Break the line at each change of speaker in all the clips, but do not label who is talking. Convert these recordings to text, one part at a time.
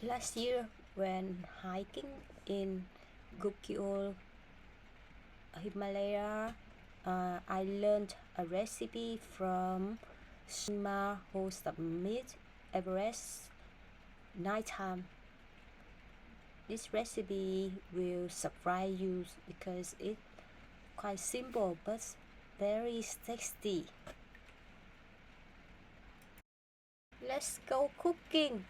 Last year, when hiking in Gokyo, Himalaya, I learned a recipe from Shima who submit Everest nighttime. This recipe will surprise you because it's quite simple but very tasty. Let's go cooking.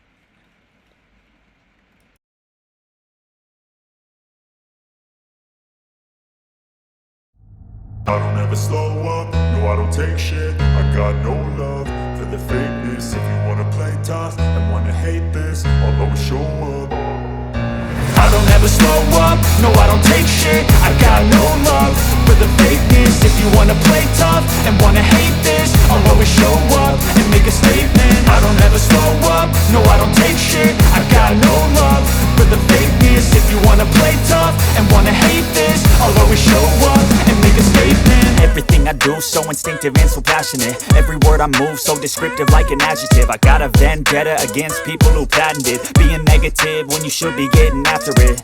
I don't ever slow up, no I don't take shit. I got no love for the fakeness. If you wanna play tough and wanna hate this, I'll always show up. I don't ever slow up, no I don't take shit. I got no love for the fakeness. If you wanna play tough and wanna hate this, I'll always show up and make a statement. I don't ever slow up, no I don't take shit. I got no love for the fakeness. If you wanna play tough and wanna hate this, I'll always show up and make a statement.
Everything I do so instinctive and so passionate. Every word I move so descriptive like an adjective. I got a vendetta against people who patented being negative when you should be getting after it.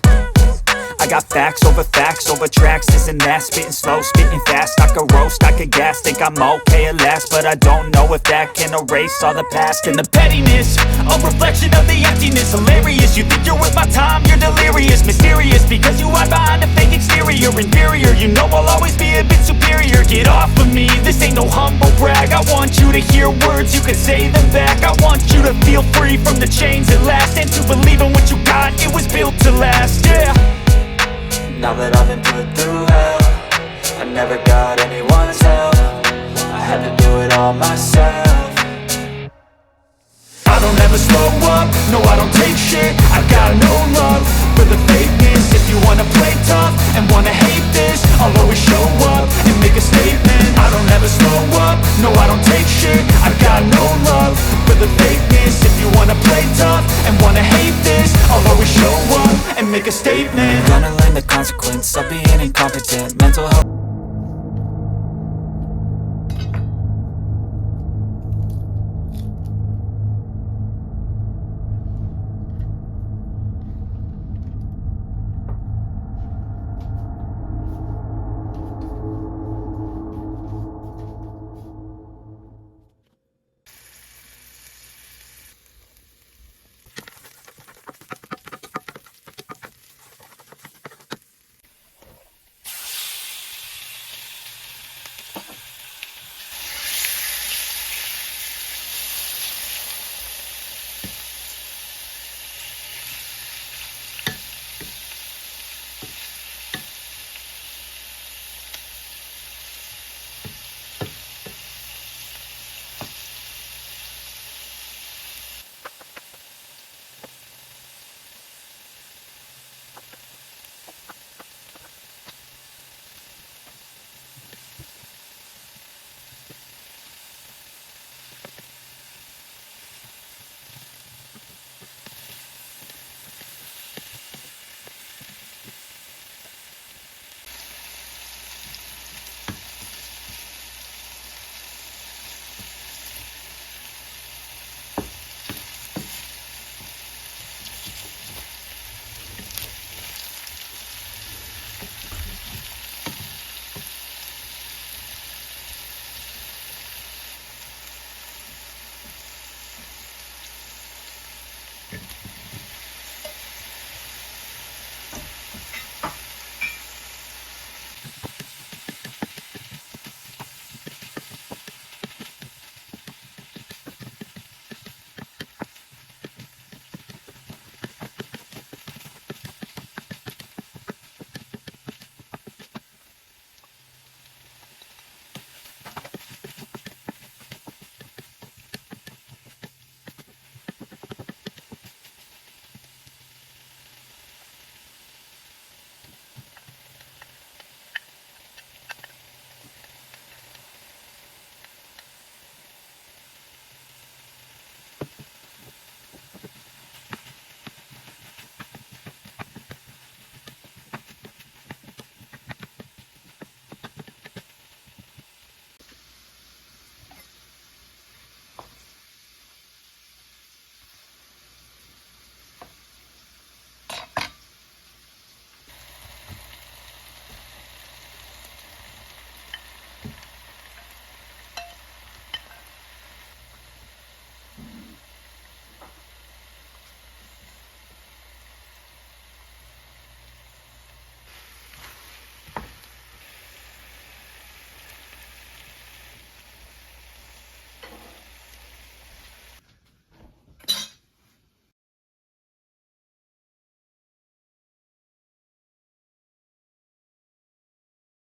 I got facts over tracks, this and that. Spitting slow, spitting fast, I could roast, I could gas. Think I'm okay at last, but I don't know if that can erase all the past. And the pettiness, a reflection of the emptiness. Hilarious, you think you're worth my time, you're delirious. Mysterious, because you hide behind a fake exterior. Inferior, you know I'll always be a bit superior. Get off of me, this ain't no humble brag. I want you to hear words, you can say them back. I want you to feel free from the chains at last, and to believe in what you got, it was built to last, yeah.
Now that I've been put through hell, I never got anyone's help. I had to do it all myself.
I don't ever slow up, no I don't take shit. I got no love for the fakeness. If you wanna play tough and wanna hate this, I'll always show up and make a statement. I don't ever slow up, no I don't take shit. I got no love for the fakeness. If you wanna play tough and wanna hate this, I'll always show up and make a statement.
Gonna learn the consequence of being